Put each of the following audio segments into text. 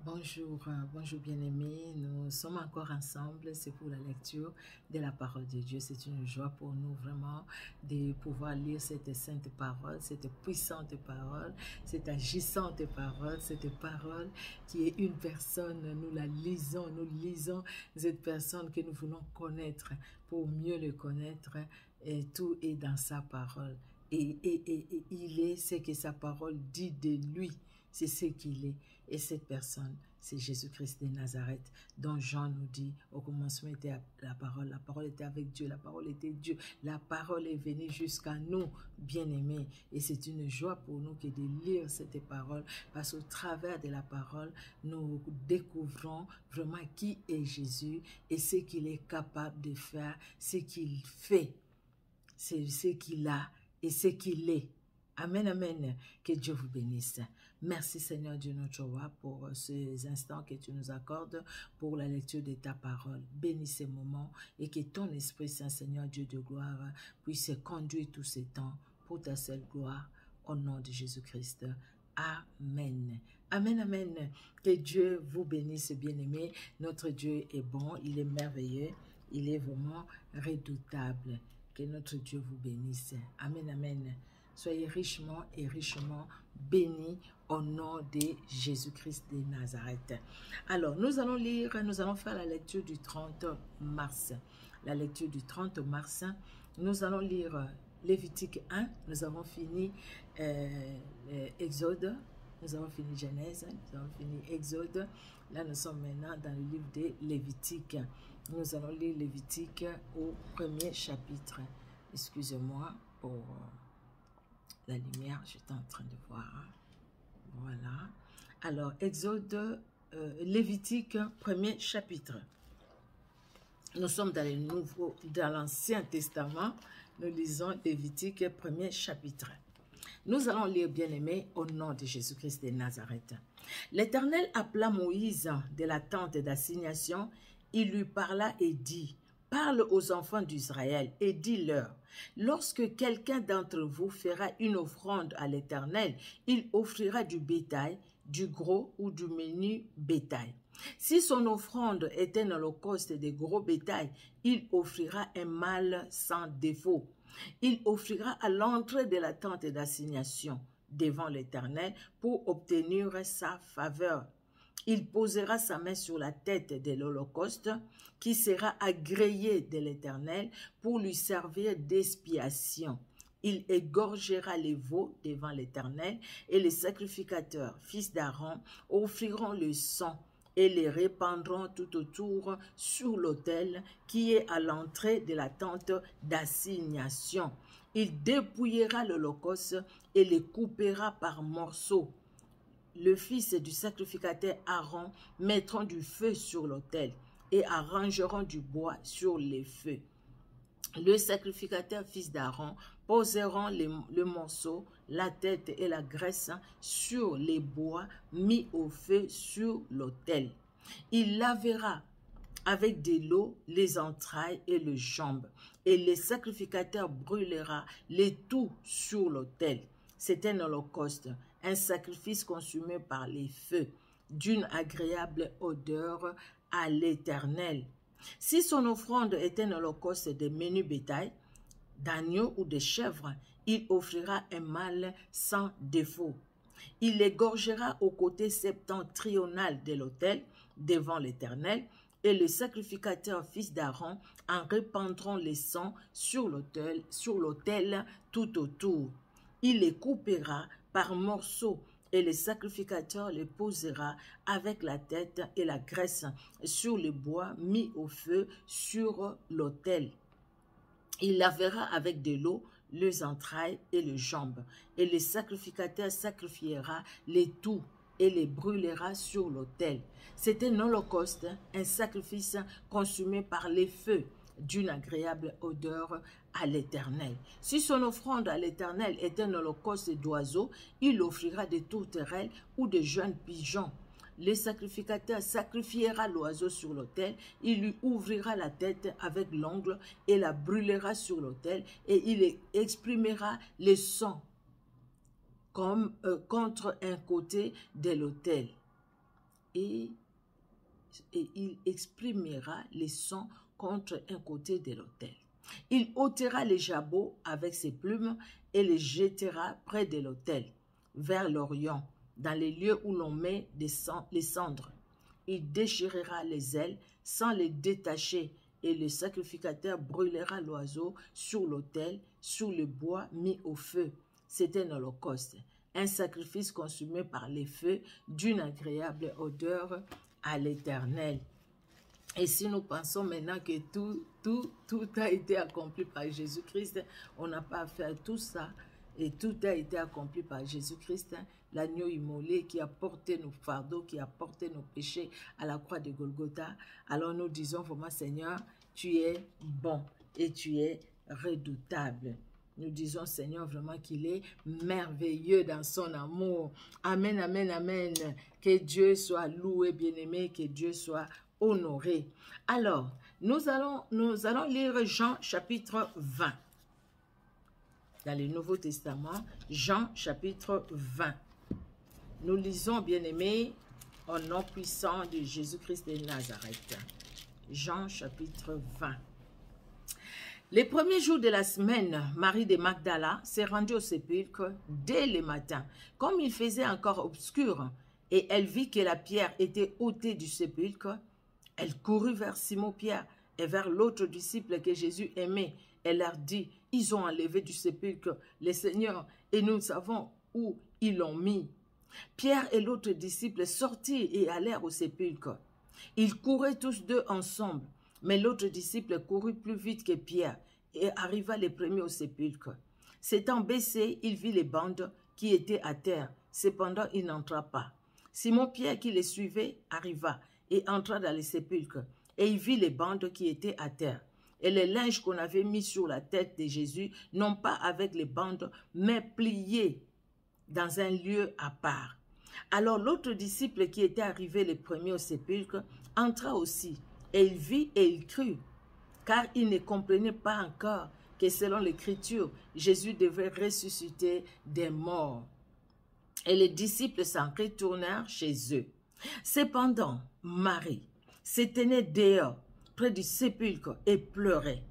Bonjour, bonjour bien-aimés, nous sommes encore ensemble, c'est pour la lecture de la parole de Dieu. C'est une joie pour nous vraiment de pouvoir lire cette sainte parole, cette puissante parole, cette agissante parole, cette parole qui est une personne, nous la lisons, nous lisons cette personne que nous voulons connaître pour mieux le connaître et tout est dans sa parole. Et il est ce que sa parole dit de lui. C'est ce qu'il est. Et cette personne, c'est Jésus-Christ de Nazareth, dont Jean nous dit, au commencement était la parole était avec Dieu, la parole était Dieu, la parole est venue jusqu'à nous, bien-aimés. Et c'est une joie pour nous que de lire cette parole, parce qu'au travers de la parole, nous découvrons vraiment qui est Jésus et ce qu'il est capable de faire, ce qu'il fait, c'est ce qu'il a et ce qu'il est. Amen, amen. Que Dieu vous bénisse. Merci Seigneur Dieu notre roi pour ces instants que tu nous accordes pour la lecture de ta parole. Bénis ces moments et que ton Esprit Saint Seigneur Dieu de gloire puisse conduire tous ces temps pour ta seule gloire au nom de Jésus-Christ. Amen. Amen, amen. Que Dieu vous bénisse bien-aimés. Notre Dieu est bon, il est merveilleux, il est vraiment redoutable. Que notre Dieu vous bénisse. Amen, amen. Soyez richement et richement bénis au nom de Jésus-Christ de Nazareth. Alors, nous allons faire la lecture du 30 mars. La lecture du 30 mars, nous allons lire Lévitique 1, nous avons fini Exode, nous avons fini Genèse, nous avons fini Exode. Là, nous sommes maintenant dans le livre de Lévitique. Nous allons lire Lévitique au premier chapitre. Excusez-moi pour la lumière, j'étais en train de voir. Voilà. Alors, Exode, Lévitique, premier chapitre. Nous sommes dans l'Ancien Testament. Nous lisons Lévitique, premier chapitre. Nous allons lire, bien-aimés, au nom de Jésus-Christ de Nazareth. L'Éternel appela Moïse de la tente d'assignation. Il lui parla et dit: parle aux enfants d'Israël et dis-leur, lorsque quelqu'un d'entre vous fera une offrande à l'Éternel, il offrira du bétail, du gros ou du menu bétail. Si son offrande est un holocauste de gros bétail, il offrira un mâle sans défaut. Il offrira à l'entrée de la tente d'assignation devant l'Éternel pour obtenir sa faveur. Il posera sa main sur la tête de l'Holocauste qui sera agréé de l'Éternel pour lui servir d'expiation. Il égorgera les veaux devant l'Éternel et les sacrificateurs, fils d'Aaron, offriront le sang et les répandront tout autour sur l'autel qui est à l'entrée de la tente d'assignation. Il dépouillera l'Holocauste et les coupera par morceaux. Le fils du sacrificateur Aaron mettront du feu sur l'autel et arrangeront du bois sur les feux. Le sacrificateur fils d'Aaron poseront le morceau, la tête et la graisse sur les bois mis au feu sur l'autel. Il lavera avec de l'eau les entrailles et les jambes, et le sacrificateur brûlera les tout sur l'autel. C'est un holocauste, un sacrifice consumé par les feux, d'une agréable odeur à l'Éternel. Si son offrande est un holocauste de menu bétail, d'agneau ou de chèvre, il offrira un mâle sans défaut. Il l'égorgera au côté septentrional de l'autel devant l'Éternel, et les sacrificateurs fils d'Aaron en répandront les sangs sur l'autel tout autour. Il les coupera par morceaux et le sacrificateur les posera avec la tête et la graisse sur le bois mis au feu sur l'autel. Il lavera avec de l'eau les entrailles et les jambes, et le sacrificateur sacrifiera les tout et les brûlera sur l'autel. C'est un holocauste, un sacrifice consumé par les feux, d'une agréable odeur à l'Éternel. Si son offrande à l'Éternel est un holocauste d'oiseaux, il offrira de tourterelles ou de jeunes pigeons. Le sacrificateur sacrifiera l'oiseau sur l'autel, il lui ouvrira la tête avec l'ongle et la brûlera sur l'autel, et il exprimera le sang contre un côté de l'autel. et il exprimera les sons contre un côté de l'autel. Il ôtera les jabots avec ses plumes et les jettera près de l'autel, vers l'Orient, dans les lieux où l'on met les cendres. Il déchirera les ailes sans les détacher, et le sacrificateur brûlera l'oiseau sur l'autel, sur le bois mis au feu. C'est un holocauste, un sacrifice consumé par les feux d'une agréable odeur à l'Éternel. Et si nous pensons maintenant que tout a été accompli par Jésus-Christ, on n'a pas à faire tout ça. Et tout a été accompli par Jésus-Christ, l'agneau immolé qui a porté nos fardeaux, qui a porté nos péchés à la croix de Golgotha. Alors nous disons vraiment, Seigneur, tu es bon et tu es redoutable. Nous disons, Seigneur, vraiment qu'il est merveilleux dans son amour. Amen, amen, amen. Que Dieu soit loué, bien-aimé, que Dieu soit honoré. Alors, nous allons lire Jean chapitre 20. Dans le Nouveau Testament, Jean chapitre 20. Nous lisons, bien-aimés, au nom puissant de Jésus-Christ de Nazareth. Jean chapitre 20. Les premiers jours de la semaine, Marie de Magdala s'est rendue au sépulcre dès le matin, comme il faisait encore obscur, et elle vit que la pierre était ôtée du sépulcre. Elle courut vers Simon-Pierre et vers l'autre disciple que Jésus aimait. Elle leur dit, ils ont enlevé du sépulcre le Seigneur et nous savons où ils l'ont mis. Pierre et l'autre disciple sortirent et allèrent au sépulcre. Ils couraient tous deux ensemble, mais l'autre disciple courut plus vite que Pierre et arriva le premier au sépulcre. S'étant baissé, il vit les bandes qui étaient à terre. Cependant, il n'entra pas. Simon-Pierre qui les suivait arriva et entra dans le sépulcre, et il vit les bandes qui étaient à terre. Et les linges qu'on avait mis sur la tête de Jésus, non pas avec les bandes, mais pliés dans un lieu à part. Alors l'autre disciple qui était arrivé le premier au sépulcre entra aussi, et il vit et il crut, car il ne comprenait pas encore que selon l'Écriture, Jésus devait ressusciter des morts. Et les disciples s'en retournèrent chez eux. Cependant, Marie se tenait dehors, près du sépulcre, et pleurait.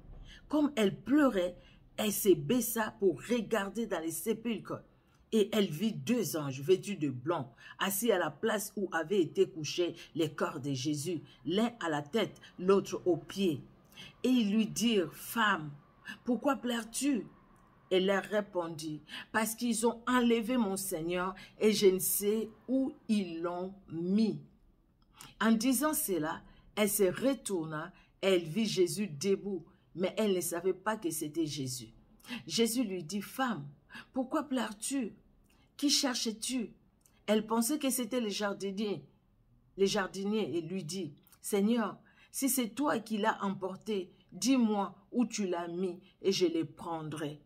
Comme elle pleurait, elle se baissa pour regarder dans le sépulcre. Et elle vit deux anges vêtus de blanc, assis à la place où avaient été couchés les corps de Jésus, l'un à la tête, l'autre aux pieds. Et ils lui dirent, « Femme, pourquoi pleures-tu » Elle leur répondit, « Parce qu'ils ont enlevé mon Seigneur et je ne sais où ils l'ont mis. » En disant cela, elle se retourna, elle vit Jésus debout, mais elle ne savait pas que c'était Jésus. Jésus lui dit, « Femme, pourquoi pleures-tu? Qui cherches-tu » Elle pensait que c'était le jardinier. Le jardinier lui dit, « Seigneur, si c'est toi qui l'as emporté, dis-moi où tu l'as mis et je le prendrai. »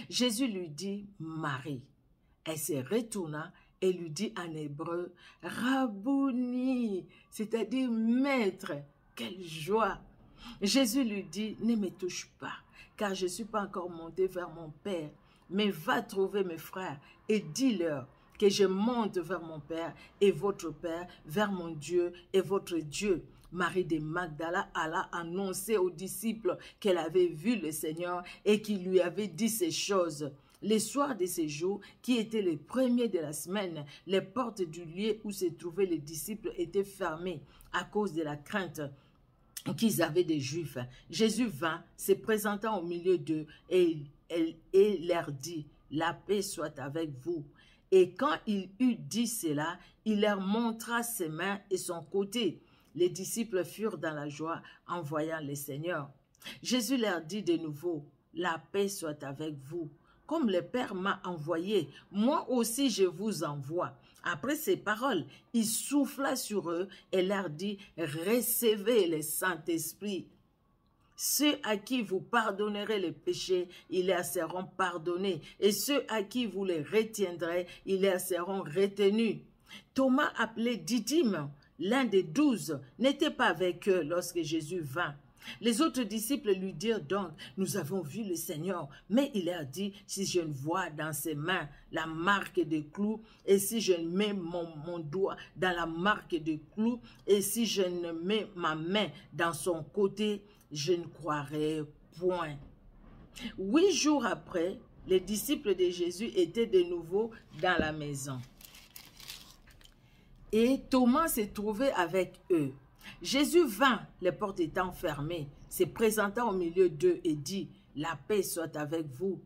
Jésus lui dit, « Marie. » Elle se retourna et lui dit en hébreu, « Rabouni », c'est-à-dire « Maître ». Quelle joie! Jésus lui dit, « Ne me touche pas, car je ne suis pas encore monté vers mon Père, mais va trouver mes frères et dis-leur que je monte vers mon Père et votre Père, vers mon Dieu et votre Dieu. » Marie de Magdala alla annoncer aux disciples qu'elle avait vu le Seigneur et qu'il lui avait dit ces choses. Les soirs de ces jours, qui étaient les premiers de la semaine, les portes du lieu où se trouvaient les disciples étaient fermées à cause de la crainte qu'ils avaient des Juifs. Jésus vint, se présentant au milieu d'eux, et leur dit, « La paix soit avec vous. » Et quand il eut dit cela, il leur montra ses mains et son côté. Les disciples furent dans la joie en voyant le Seigneur. Jésus leur dit de nouveau, « La paix soit avec vous. Comme le Père m'a envoyé, moi aussi je vous envoie. » Après ces paroles, il souffla sur eux et leur dit, « Recevez le Saint-Esprit. Ceux à qui vous pardonnerez les péchés, ils leur seront pardonnés. Et ceux à qui vous les retiendrez, ils leur seront retenus. » Thomas, appelé Didyme, l'un des 12, n'était pas avec eux lorsque Jésus vint. Les autres disciples lui dirent donc, nous avons vu le Seigneur. Mais il leur dit, si je ne vois dans ses mains la marque des clous, et si je ne mets mon doigt dans la marque des clous, et si je ne mets ma main dans son côté, je ne croirai point. 8 jours après, les disciples de Jésus étaient de nouveau dans la maison. Et Thomas s'est trouvé avec eux. Jésus vint, les portes étant fermées, se présenta au milieu d'eux et dit, « La paix soit avec vous. »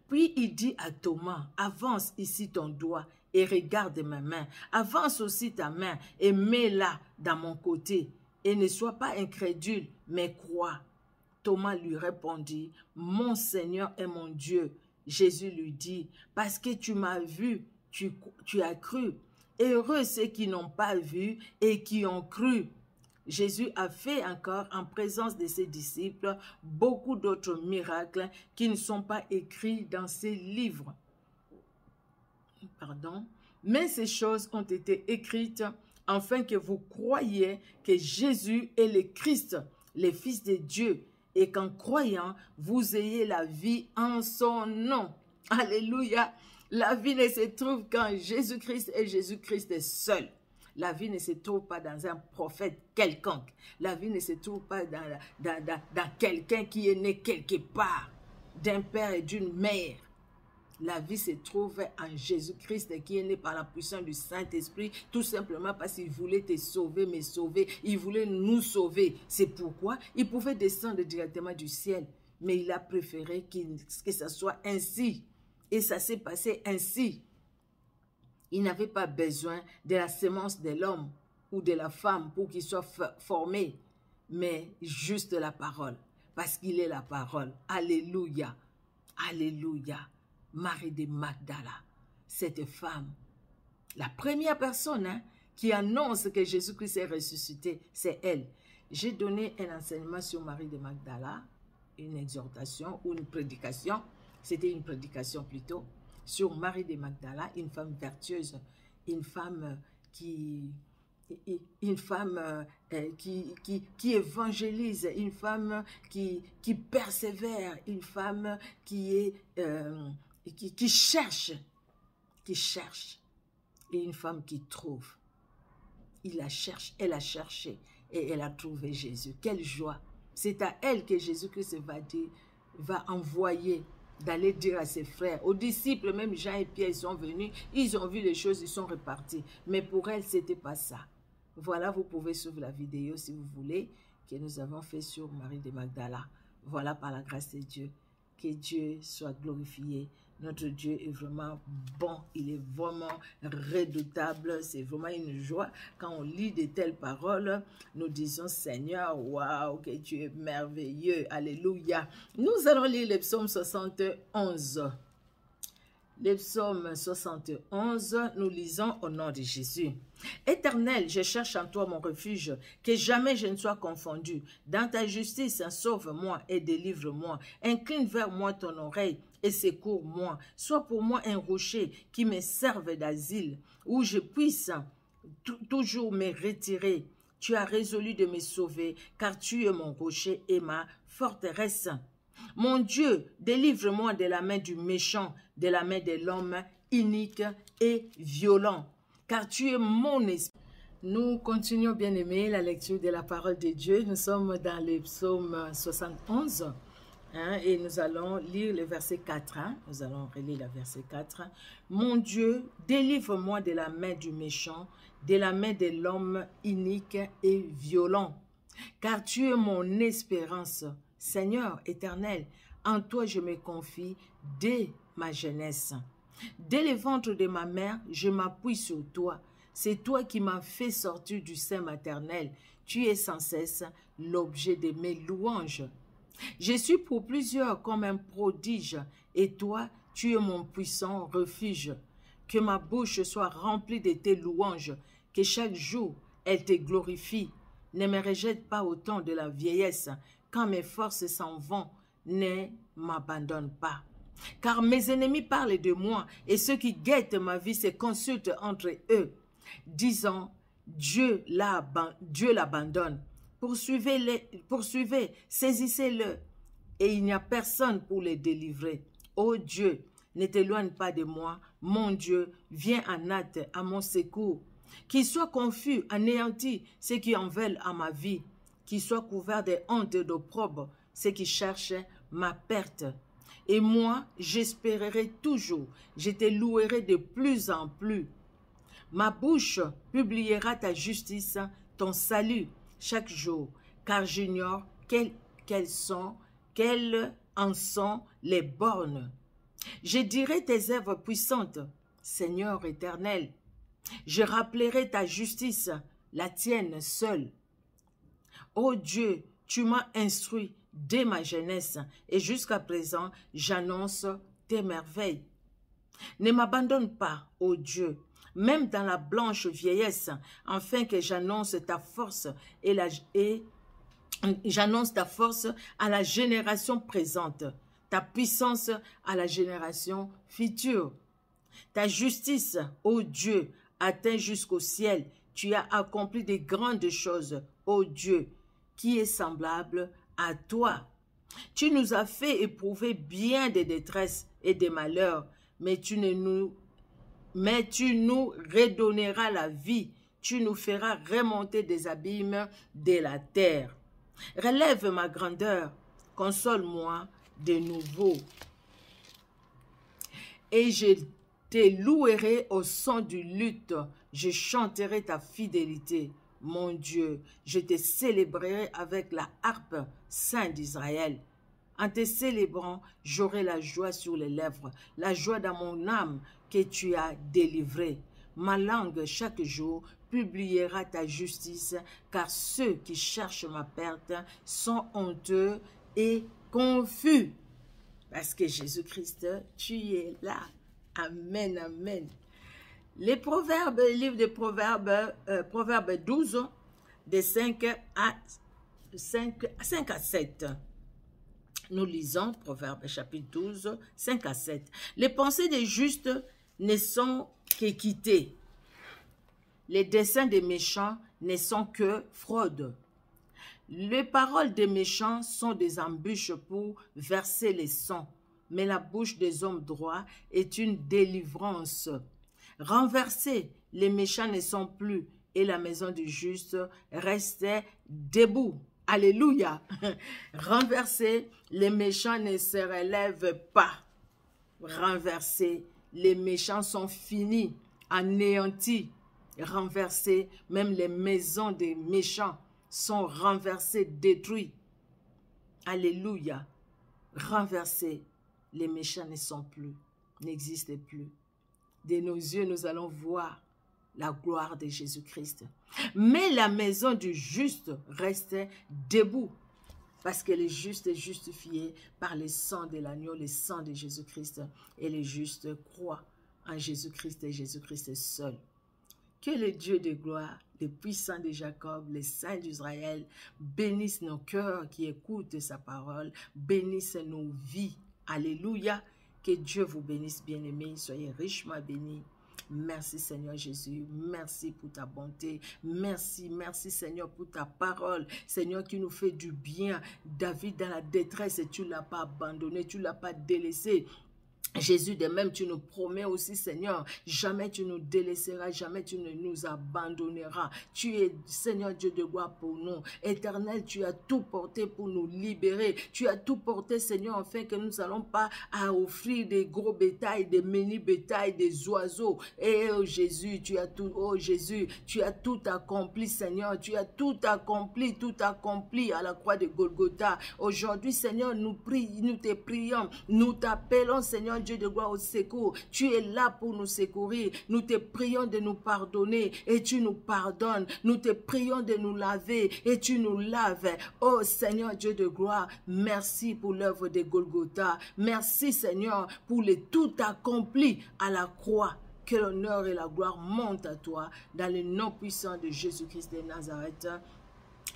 Puis il dit à Thomas, « Avance ici ton doigt et regarde mes mains. Avance aussi ta main et mets-la dans mon côté. Et ne sois pas incrédule, mais crois. » Thomas lui répondit, « Mon Seigneur et mon Dieu. » Jésus lui dit, « Parce que tu m'as vu, tu as cru. Heureux ceux qui n'ont pas vu et qui ont cru. » Jésus a fait encore en présence de ses disciples beaucoup d'autres miracles qui ne sont pas écrits dans ces livres. Mais ces choses ont été écrites afin que vous croyiez que Jésus est le Christ, le Fils de Dieu, et qu'en croyant, vous ayez la vie en son nom. Alléluia! La vie ne se trouve qu'en Jésus-Christ et Jésus-Christ seul. La vie ne se trouve pas dans un prophète quelconque. La vie ne se trouve pas dans quelqu'un qui est né quelque part, d'un père et d'une mère. La vie se trouve en Jésus-Christ qui est né par la puissance du Saint-Esprit, tout simplement parce qu'il voulait te sauver, me sauver. Il voulait nous sauver. C'est pourquoi il pouvait descendre directement du ciel. Mais il a préféré que ça soit ainsi. Et ça s'est passé ainsi. Il n'avait pas besoin de la sémence de l'homme ou de la femme pour qu'il soit formé, mais juste la parole, parce qu'il est la parole. Alléluia, alléluia. Marie de Magdala, cette femme, la première personne qui annonce que Jésus-Christ est ressuscité, c'est elle. J'ai donné un enseignement sur Marie de Magdala, une exhortation ou une prédication, c'était une prédication plutôt, sur Marie de Magdala, une femme vertueuse, une femme qui évangélise, une femme qui persévère, une femme qui cherche, et une femme qui trouve. Elle a cherché et elle a trouvé Jésus. Quelle joie! C'est à elle que Jésus-Christ va envoyer d'aller dire à ses frères, aux disciples, même Jean et Pierre, ils sont venus, ils ont vu les choses, ils sont repartis. Mais pour elle, ce n'était pas ça. Voilà, vous pouvez suivre la vidéo si vous voulez, que nous avons fait sur Marie de Magdala. Voilà, par la grâce de Dieu. Que Dieu soit glorifié. Notre Dieu est vraiment bon, il est vraiment redoutable, c'est vraiment une joie. Quand on lit de telles paroles, nous disons Seigneur, waouh, que Dieu est merveilleux, alléluia. Nous allons lire le psaume 71. Le psaume 71, nous lisons au nom de Jésus. Éternel, je cherche en toi mon refuge, que jamais je ne sois confondu. Dans ta justice, sauve-moi et délivre-moi. Incline vers moi ton oreille et secours-moi. Sois pour moi un rocher qui me serve d'asile, où je puisse toujours me retirer. Tu as résolu de me sauver, car tu es mon rocher et ma forteresse. Mon Dieu, délivre-moi de la main du méchant, de la main de l'homme inique et violent, car tu es mon esprit. Nous continuons, bien-aimés, la lecture de la parole de Dieu. Nous sommes dans le psaume 71 et nous allons lire le verset 4. Nous allons relire le verset 4. Mon Dieu, délivre-moi de la main du méchant, de la main de l'homme inique et violent, car tu es mon espérance. Seigneur éternel, en toi je me confie dès ma jeunesse. Dès le ventre de ma mère, je m'appuie sur toi. C'est toi qui m'as fait sortir du sein maternel. Tu es sans cesse l'objet de mes louanges. Je suis pour plusieurs comme un prodige, et toi, tu es mon puissant refuge. Que ma bouche soit remplie de tes louanges, que chaque jour elle te glorifie. Ne me rejette pas au temps de la vieillesse, quand mes forces s'en vont, ne m'abandonne pas. Car mes ennemis parlent de moi, et ceux qui guettent ma vie se consultent entre eux, disant, Dieu l'abandonne. poursuivez, saisissez-le, et il n'y a personne pour les délivrer. Ô Dieu, ne t'éloigne pas de moi, mon Dieu, viens en aide à mon secours. Qu'il soit confus, anéanti, ceux qui en veulent à ma vie, qu'il soit couvert de honte et d'opprobre, ceux qui cherchent ma perte. Et moi, j'espérerai toujours, je te louerai de plus en plus. Ma bouche publiera ta justice, ton salut, chaque jour, car j'ignore quelles en sont les bornes. Je dirai tes œuvres puissantes, Seigneur éternel. Je rappellerai ta justice, la tienne seule. Ô Dieu, tu m'as instruit dès ma jeunesse, et jusqu'à présent, j'annonce tes merveilles. Ne m'abandonne pas, ô Dieu, même dans la blanche vieillesse, afin que j'annonce ta force j'annonce ta force à la génération présente, ta puissance à la génération future. Ta justice, ô Dieu, atteint jusqu'au ciel. Tu as accompli de grandes choses, ô Dieu, qui est semblable à toi. Tu nous as fait éprouver bien des détresses et des malheurs, mais tu nous redonneras la vie. Tu nous feras remonter des abîmes de la terre. Relève ma grandeur, console-moi de nouveau. Et je te louerai au son du luth, je chanterai ta fidélité. Mon Dieu, je te célébrerai avec la harpe, Saint d'Israël. En te célébrant, j'aurai la joie sur les lèvres, la joie dans mon âme que tu as délivrée. Ma langue, chaque jour, publiera ta justice, car ceux qui cherchent ma perte sont honteux et confus. Parce que Jésus-Christ, tu es là. Amen, amen. Les proverbes, le livre de Proverbes, Proverbes 12, de 5 à 7. Nous lisons Proverbes chapitre 12, 5 à 7. Les pensées des justes ne sont qu'équité. Les desseins des méchants ne sont que fraude. Les paroles des méchants sont des embûches pour verser les sangs, mais la bouche des hommes droits est une délivrance. Renversés, les méchants ne sont plus, et la maison du juste reste debout. Alléluia. Renversés, les méchants ne se relèvent pas. Renversés, les méchants sont finis, anéantis. Renversés, même les maisons des méchants sont renversées, détruites. Alléluia. Renversés, les méchants ne sont plus, n'existent plus. De nos yeux, nous allons voir la gloire de Jésus-Christ. Mais la maison du juste reste debout, parce que le juste est justifié par le sang de l'agneau, le sang de Jésus-Christ, et le juste croit en Jésus-Christ et Jésus-Christ seul. Que le Dieu de gloire, le puissant de Jacob, le saint d'Israël, bénisse nos cœurs qui écoutent sa parole, bénisse nos vies. Alléluia. Que Dieu vous bénisse, bien-aimés. Soyez richement bénis. Merci Seigneur Jésus, merci pour ta bonté, merci Seigneur pour ta parole, Seigneur qui nous fait du bien. David dans la détresse, tu ne l'as pas abandonné, tu ne l'as pas délaissé. Jésus, de même, tu nous promets aussi, Seigneur, jamais tu nous délaisseras, jamais tu ne nous abandonneras. Tu es, Seigneur Dieu de gloire pour nous. Éternel, tu as tout porté pour nous libérer. Tu as tout porté, Seigneur, afin que nous n'allons pas à offrir des gros bétails, des mini bétails, des oiseaux. Et oh Jésus, tu as tout, oh Jésus, tu as tout accompli, Seigneur. Tu as tout accompli à la croix de Golgotha. Aujourd'hui, Seigneur, nous te prions, nous t'appelons, Seigneur Dieu de gloire, au secours. Tu es là pour nous secourir. Nous te prions de nous pardonner et tu nous pardonnes. Nous te prions de nous laver et tu nous laves. Oh Seigneur Dieu de gloire, merci pour l'œuvre de Golgotha. Merci Seigneur pour le tout accompli à la croix. Que l'honneur et la gloire montent à toi dans le nom puissant de Jésus-Christ de Nazareth,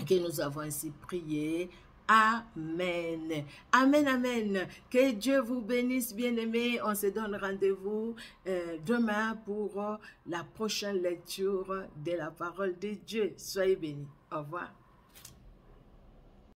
que nous avons ainsi prié. Amen. Amen, amen. Que Dieu vous bénisse, bien-aimés. On se donne rendez-vous demain pour la prochaine lecture de la parole de Dieu. Soyez bénis. Au revoir.